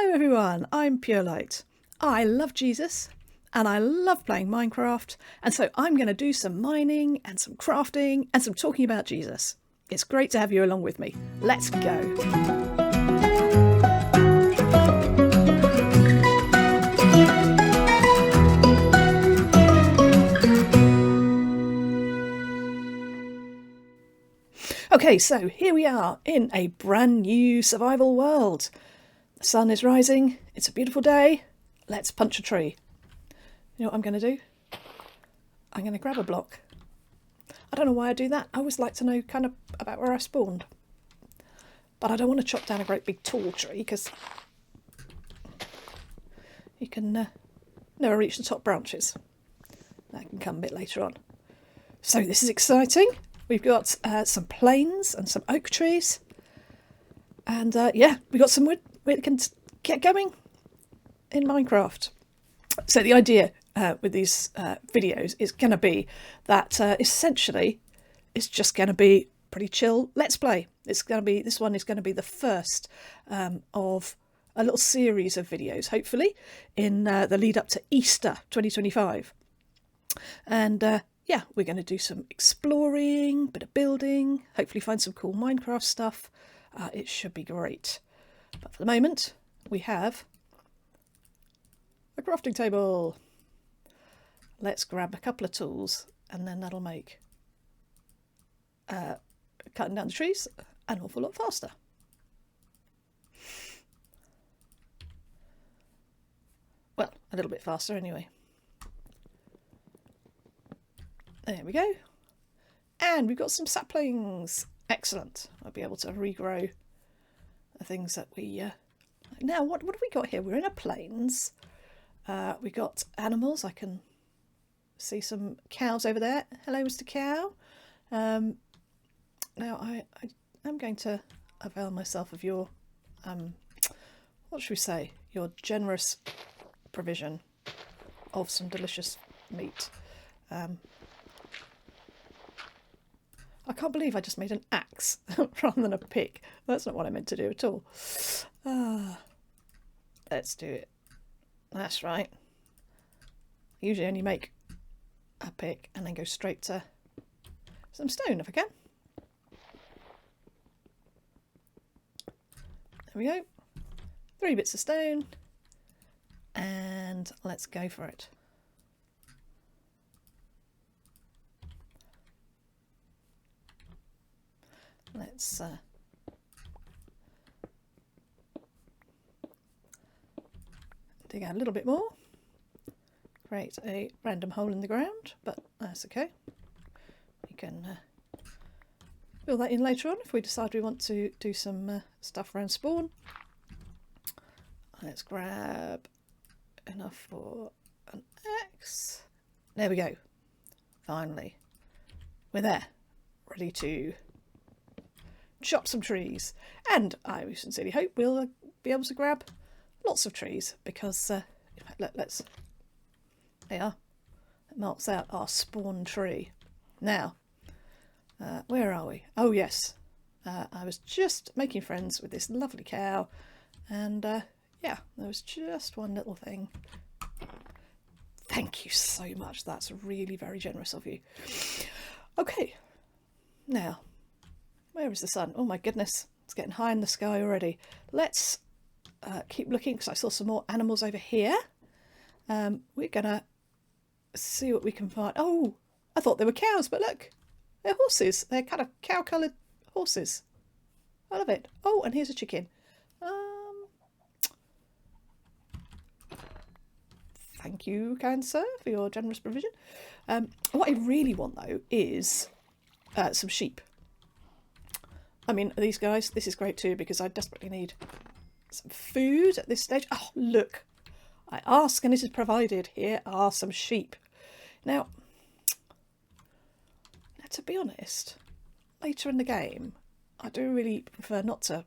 Hello everyone, I'm Pure Light. I love Jesus and I love playing Minecraft, and so I'm going to do some mining and some crafting and some talking about Jesus. It's great to have you along with me. Let's go. Okay, so here we are in a brand new survival world. The sun is rising, it's a beautiful day. Let's punch a tree. You know what I'm going to do? I'm going to grab a block. I don't know why I do that. I always like to know kind of about where I spawned. But I don't want to chop down a great big tall tree because you can never reach the top branches. That can come a bit later on. So this is exciting. We've got some planes and some oak trees. And yeah, we've got some wood. We can get going in Minecraft. So the idea with these videos is going to be that essentially it's just going to be pretty chill let's play. This one is going to be the first of a little series of videos, hopefully, in the lead up to Easter 2025. And yeah, we're going to do some exploring, bit of building, hopefully find some cool Minecraft stuff. It should be great. But for the moment, we have a crafting table. Let's grab a couple of tools and then that'll make cutting down the trees an awful lot faster. Well, a little bit faster anyway. There we go. And we've got some saplings. Excellent. I'll be able to regrow the things that we... Now, what have we got here? We're in a plains. We got animals. I can see some cows over there. Hello, Mr. Cow. Now, I'm going to avail myself of your... what should we say? Your generous provision of some delicious meat. I can't believe I just made an axe rather than a pick. That's not what I meant to do at all. Let's do it. That's right. I usually only make a pick and then go straight to some stone if I can. There we go. 3 bits of stone. And let's go for it. Let's dig out a little bit more. Create a random hole in the ground, but that's okay. We can fill that in later on if we decide we want to do some stuff around spawn. Let's grab enough for an axe. There we go. Finally. We're there. Ready to chop some trees. And I sincerely hope we'll be able to grab lots of trees because in fact, let's... There are. It marks out our spawn tree. Now, where are we? Oh yes, I was just making friends with this lovely cow, and yeah, there was just one little thing. Thank you so much. That's really very generous of you. Okay, now, where is the sun? Oh my goodness, it's getting high in the sky already. Let's keep looking because I saw some more animals over here. We're gonna see what we can find. Oh, I thought they were cows, but look, they're horses. They're kind of cow-coloured horses. I love it. Oh, and here's a chicken. Thank you, kind sir, for your generous provision. What I really want though is some sheep. I mean, these guys, this is great too because I desperately need some food at this stage. Oh, look. I ask and it is provided. Here are some sheep. Now, to be honest, later in the game, I do really prefer not to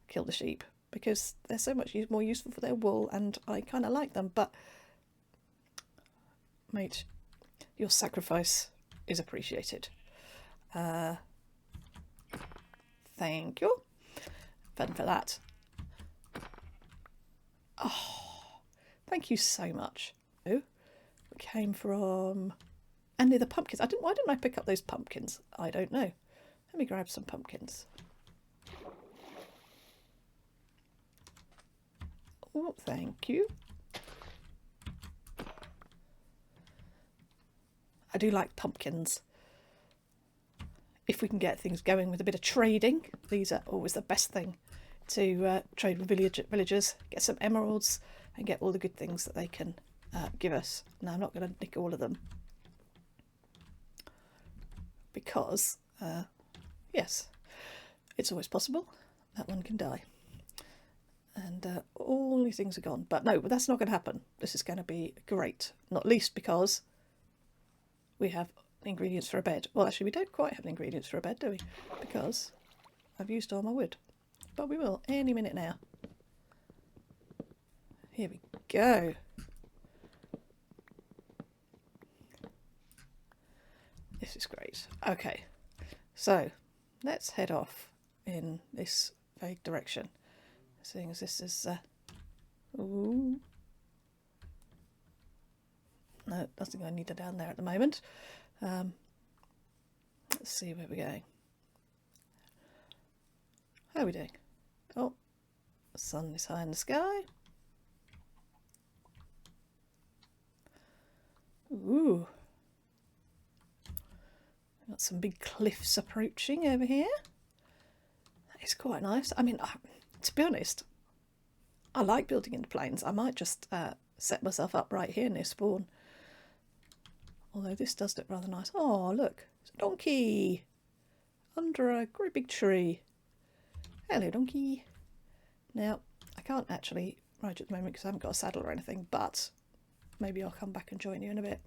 kill the sheep because they're so much more useful for their wool and I kind of like them. But, mate, your sacrifice is appreciated. Thank you. Fun for that. Thank you so much. Oh, it came from any of the pumpkins. Why didn't I pick up those pumpkins? I don't know. Let me grab some pumpkins. Oh, thank you. I do like pumpkins. If we can get things going with a bit of trading, these are always the best thing to trade with villagers, get some emeralds and get all the good things that they can give us. Now, I'm not going to nick all of them because, yes, it's always possible that one can die. And all these things are gone. But no, that's not going to happen. This is going to be great, not least because we have ingredients for a bed. Well, actually, we don't quite have ingredients for a bed, do we? Because I've used all my wood. But we will any minute now. Here we go. This is great. Okay, so let's head off in this vague direction. Seeing as this is... ooh. No, doesn't go any down there at the moment. Let's see where we're going. How are we doing? Oh, the sun is high in the sky. Ooh. Got some big cliffs approaching over here. It's quite nice. I mean, to be honest, I like building in the plains. I might just set myself up right here near spawn. Although this does look rather nice. Oh, look, it's a donkey under a great big tree. Hello, donkey. Now, I can't actually ride at the moment because I haven't got a saddle or anything, but maybe I'll come back and join you in a bit.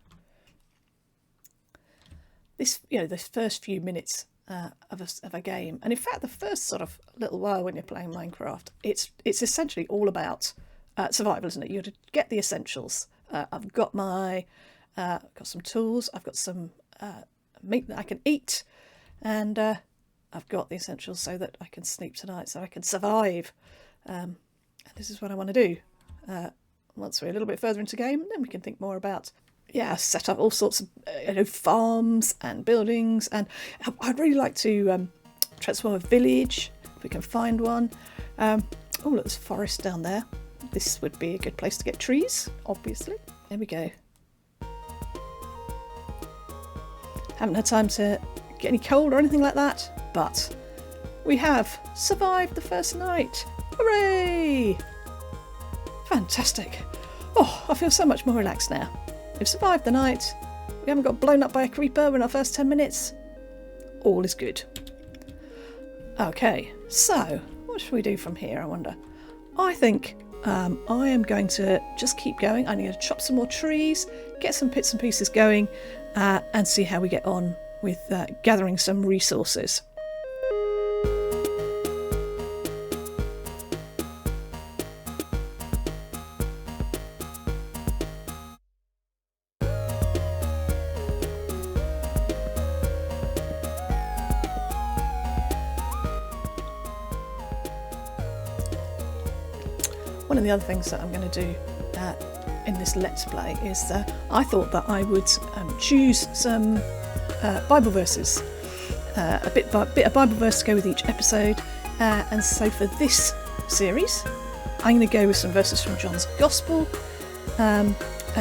This, the first few minutes of a game, and in fact, the first sort of little while when you're playing Minecraft, it's essentially all about survival, isn't it? You have to get the essentials. I've got some tools. I've got some meat that I can eat, and I've got the essentials so that I can sleep tonight, so I can survive. And this is what I want to do. Once we're a little bit further into the game, then we can think more about, set up all sorts of farms and buildings. And I'd really like to transform a village, if we can find one. Oh, look, there's a forest down there. This would be a good place to get trees, obviously. There we go. Haven't had time to get any coal or anything like that, but we have survived the first night. Hooray! Fantastic. Oh, I feel so much more relaxed now. We've survived the night. We haven't got blown up by a creeper in our first 10 minutes. All is good. Okay, so what should we do from here, I wonder? I think I am going to just keep going. I need to chop some more trees, get some bits and pieces going, and see how we get on with gathering some resources. One of the other things that I'm going to do in this Let's Play is I thought that I would choose some Bible verses, a bit of Bible verse to go with each episode, and so for this series I'm going to go with some verses from John's Gospel.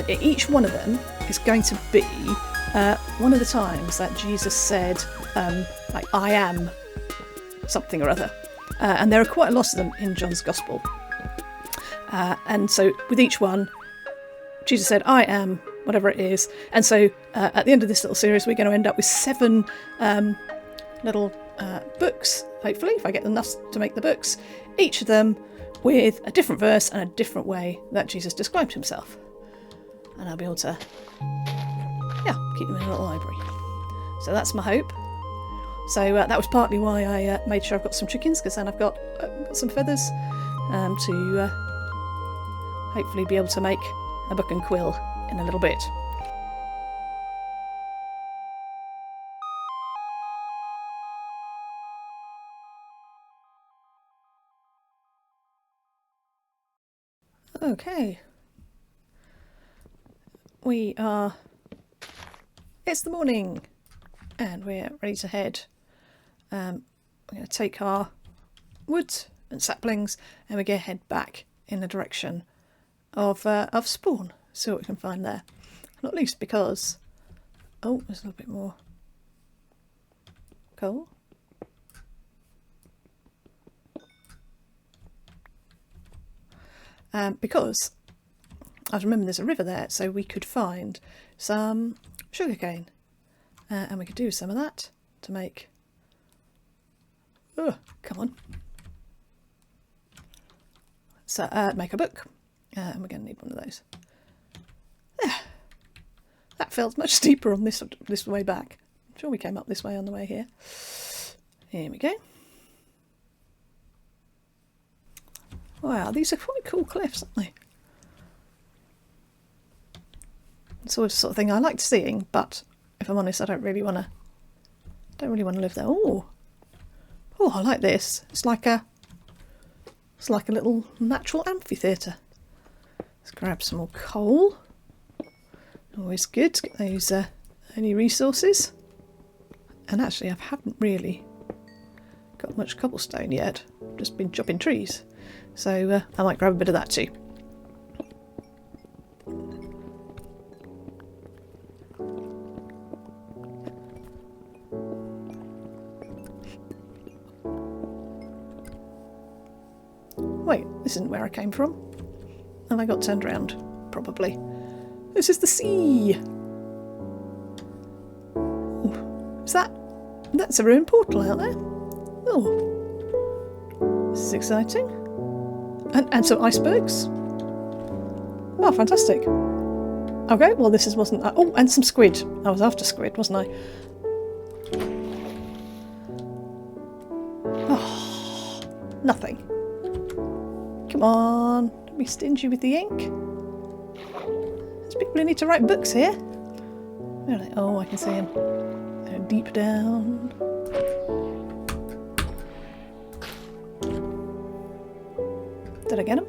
Each one of them is going to be one of the times that Jesus said, like, I am something or other, and there are quite a lot of them in John's Gospel. And so with each one, Jesus said, I am, whatever it is. And so at the end of this little series, we're going to end up with 7 little books, hopefully, if I get enough to make the books. Each of them with a different verse and a different way that Jesus described himself. And I'll be able to, keep them in a little library. So that's my hope. So that was partly why I made sure I've got some chickens, because then I've got some feathers to hopefully be able to make a book and quill in a little bit. Okay. It's the morning and we're ready to head. We're going to take our wood and saplings and we're going to head back in the direction of spawn. See what we can find there. Not least because, oh, there's a little bit more coal. Because I remember there's a river there, so we could find some sugarcane, and we could do some of that to make. Oh, come on! So make a book, and we're going to need one of those. There. That felt much steeper on this way back. I'm sure we came up this way on the way here. Here we go. Wow, these are quite cool cliffs, aren't they? It's always the sort of thing I like seeing, but if I'm honest, I don't really want to live there. Oh, I like this. It's like a little natural amphitheatre. Let's grab some more coal. Always good to get those any resources. And actually, I haven't really got much cobblestone yet. Just been chopping trees, so I might grab a bit of that too. Wait, this isn't where I came from. And I got turned around, probably. This is the sea! Ooh, that's a ruined portal out there. Oh, this is exciting. And some icebergs. Oh, fantastic. Okay, well this wasn't... oh, and some squid. I was after squid, wasn't I? Oh, nothing. Come on, don't be stingy with the ink. There's people who need to write books here. Where are they? Oh, I can see them. They're deep down. Did I get him?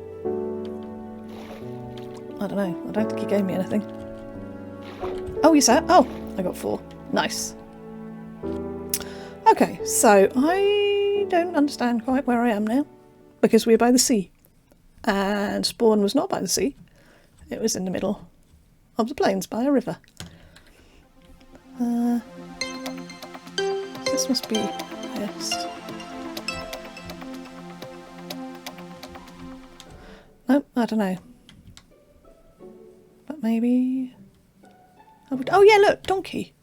I don't know. I don't think he gave me anything. Oh, you said? Oh, I got 4. Nice. Okay, so I don't understand quite where I am now. Because we're by the sea. And spawn was not by the sea. It was in the middle of the plains by a river. This must be... yes. No, I don't know. But maybe... oh yeah, look, donkey.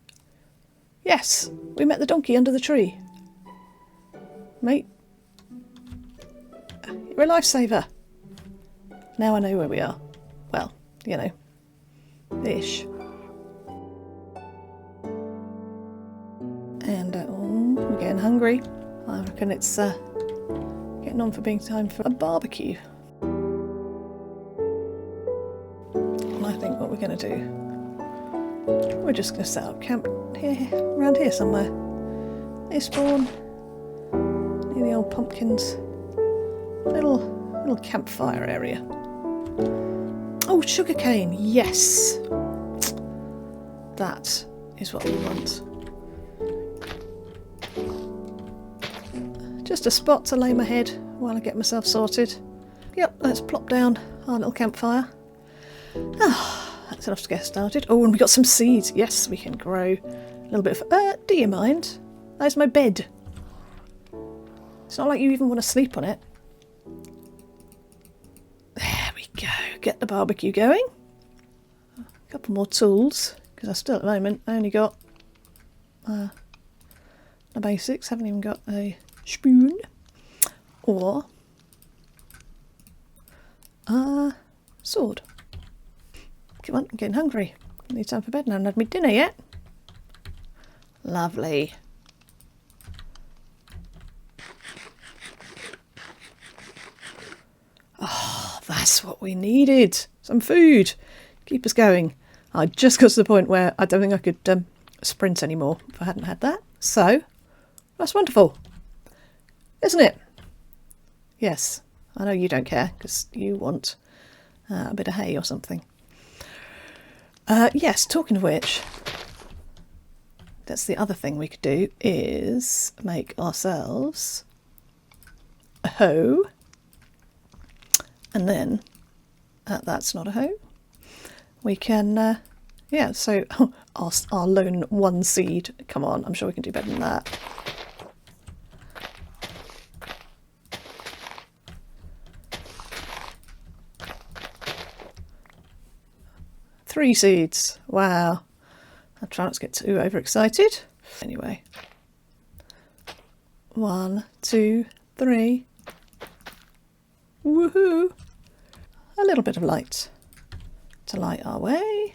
Yes, we met the donkey under the tree. Mate. You're a lifesaver. Now I know where we are. Well, you know, ish. And oh, we're getting hungry. I reckon it's getting on for being time for a barbecue. And I think what we're going to do, we're just going to set up camp here, around here somewhere. They spawn near the old pumpkins. Little campfire area. Oh, sugarcane, yes! That is what we want. Just a spot to lay my head while I get myself sorted. Yep, let's plop down our little campfire. That's enough to get started. Oh, and we got some seeds. Yes, we can grow a little bit of... do you mind? There's my bed. It's not like you even want to sleep on it. There we go. Get the barbecue going. A couple more tools, because I still at the moment I only got the basics. Haven't even got a spoon or a sword. Come on, I'm getting hungry. I need time for bed now. I haven't had my dinner yet. Lovely. Oh, that's what we needed. Some food. Keep us going. I just got to the point where I don't think I could sprint anymore if I hadn't had that. So, that's wonderful. Isn't it? Yes. I know you don't care because you want A bit of hay or something. Yes, talking of which, that's the other thing we could do, is make ourselves a hoe. And then, that's not a hoe. We can, so our lone one seed, come on, I'm sure we can do better than that. Three seeds, wow. I'll try not to get too overexcited. Anyway, 1, 2, 3. Woohoo! A little bit of light to light our way.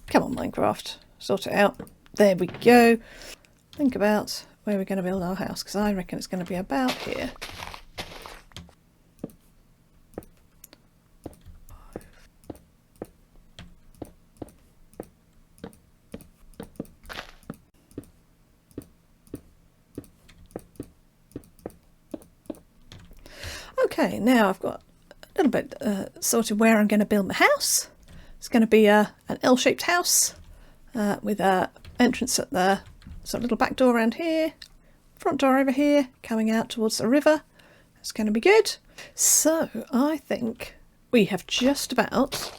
Come on, Minecraft, sort it out. There we go. Think about where we're going to build our house, because I reckon it's going to be about here. Okay, now I've got a little bit sorted where I'm going to build my house. It's going to be an L-shaped house with an entrance at the sort of little back door around here, front door over here, coming out towards the river. It's going to be good. So I think we have just about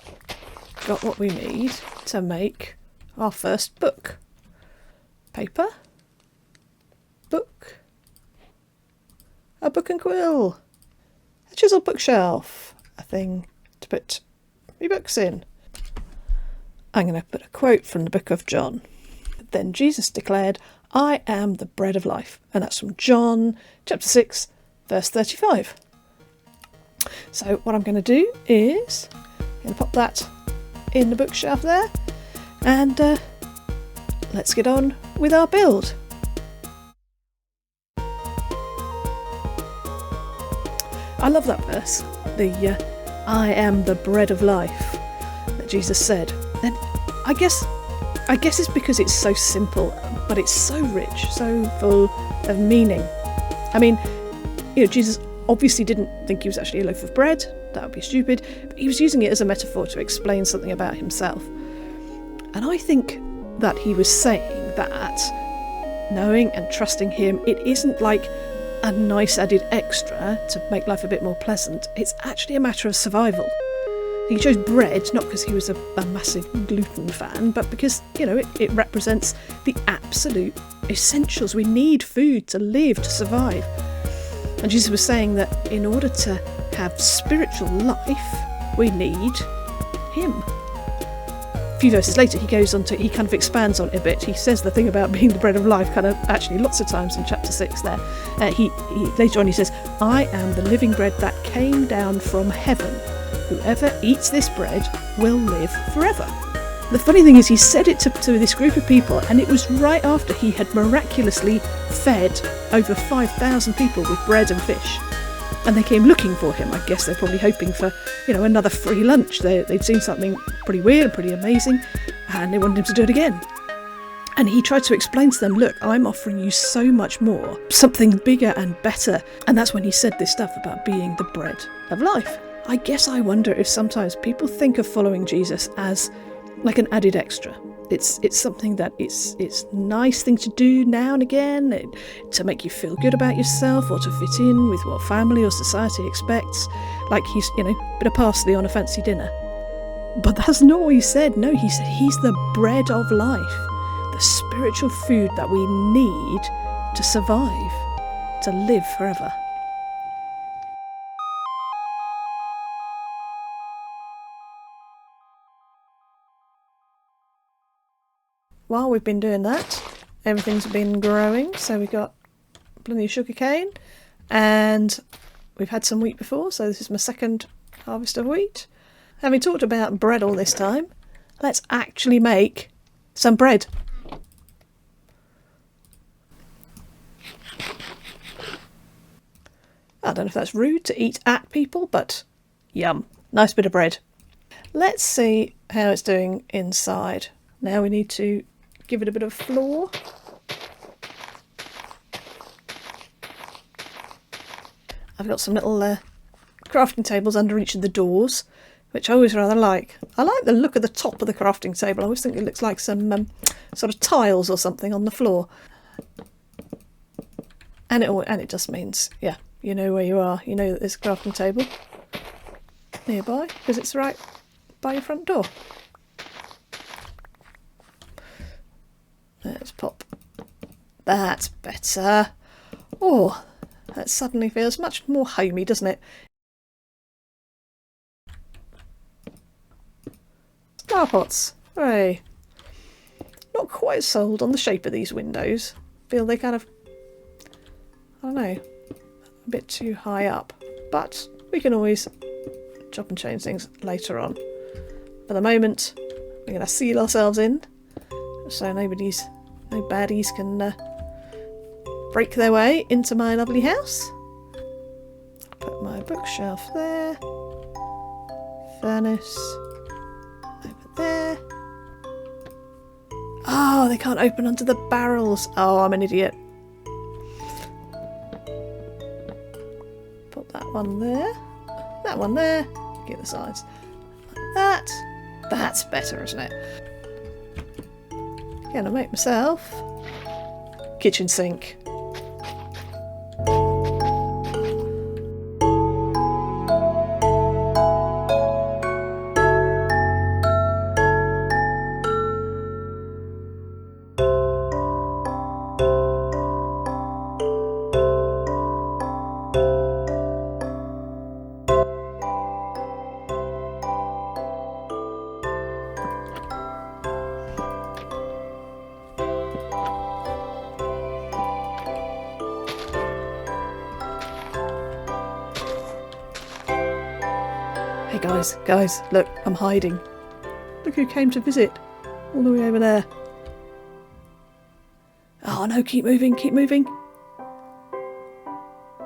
got what we need to make our first book. Paper, book, a book and quill, a chiselled bookshelf, a thing to put my books in. I'm going to put a quote from the book of John. Then Jesus declared, "I am the bread of life." And that's from John chapter 6, verse 35. So what I'm going to do is I'm going to pop that in the bookshelf there, and let's get on with our build. I love that verse, the "I am the bread of life" that Jesus said. And I guess it's because it's so simple, but it's so rich, so full of meaning. I mean, Jesus obviously didn't think he was actually a loaf of bread. That would be stupid. But he was using it as a metaphor to explain something about himself. And I think that he was saying that knowing and trusting him, it isn't like a nice added extra to make life a bit more pleasant. It's actually a matter of survival. He chose bread not because he was a massive gluten fan, but because, it represents the absolute essentials. We need food to live, to survive. And Jesus was saying that in order to have spiritual life, we need him. A few verses later, he kind of expands on it a bit. He says the thing about being the bread of life kind of actually lots of times in chapter 6 there. Later on he says, "I am the living bread that came down from heaven. Whoever eats this bread will live forever." The funny thing is he said it to this group of people, and it was right after he had miraculously fed over 5,000 people with bread and fish. And they came looking for him. I guess they're probably hoping for, another free lunch. They'd seen something pretty weird and pretty amazing, and they wanted him to do it again. And he tried to explain to them, look, I'm offering you so much more, something bigger and better. And that's when he said this stuff about being the bread of life. I guess I wonder if sometimes people think of following Jesus as like an added extra. It's something that it's a nice thing to do now and again, to make you feel good about yourself or to fit in with what family or society expects. Like he's, a bit of parsley on a fancy dinner. But that's not what he said. No, he said he's the bread of life, the spiritual food that we need to survive, to live forever. While we've been doing that, everything's been growing. So we've got plenty of sugarcane, and we've had some wheat before, so this is my second harvest of wheat. Having talked about bread all this time, let's actually make some bread. I don't know if that's rude to eat at people, but yum, nice bit of bread. Let's see how it's doing inside. Now we need to give it a bit of floor. I've got some little crafting tables under each of the doors, which I always rather like. I like the look of the top of the crafting table. I always think it looks like some sort of tiles or something on the floor. And it just means, yeah, you know where you are. You know that there's a crafting table nearby because it's right by your front door. Let's pop. That's better. Oh, that suddenly feels much more homey, doesn't it? Flower pots. Hooray. Not quite sold on the shape of these windows. Feel they kind of, I don't know, a bit too high up. But we can always chop and change things later on. For the moment, we're going to seal ourselves in so no baddies can break their way into my lovely house. Put my bookshelf there. Furnace over there. Oh, they can't open onto the barrels. Oh, I'm an idiot. Put that one there. That one there. Get the sides. Like that. That's better, isn't it? Gonna make myself kitchen sink. Hey guys, look, I'm hiding. Look who came to visit. All the way over there. Oh no, keep moving.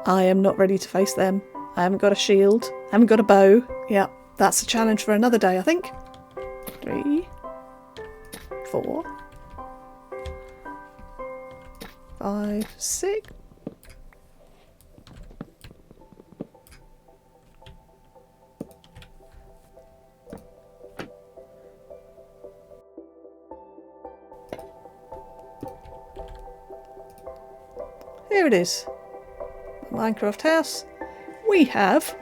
I am not ready to face them. I haven't got a shield. I haven't got a bow. Yeah, that's a challenge for another day, I think. 3, 4, 5, 6. Here it is. Minecraft house. We have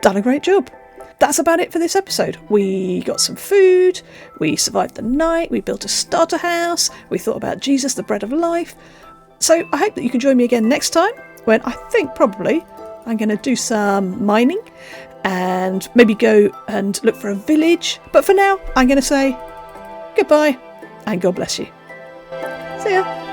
done a great job. That's about it for this episode. We got some food, we survived the night, we built a starter house, we thought about Jesus, the bread of life. So I hope that you can join me again next time when I think probably I'm going to do some mining and maybe go and look for a village. But for now, I'm going to say goodbye and God bless you. See ya.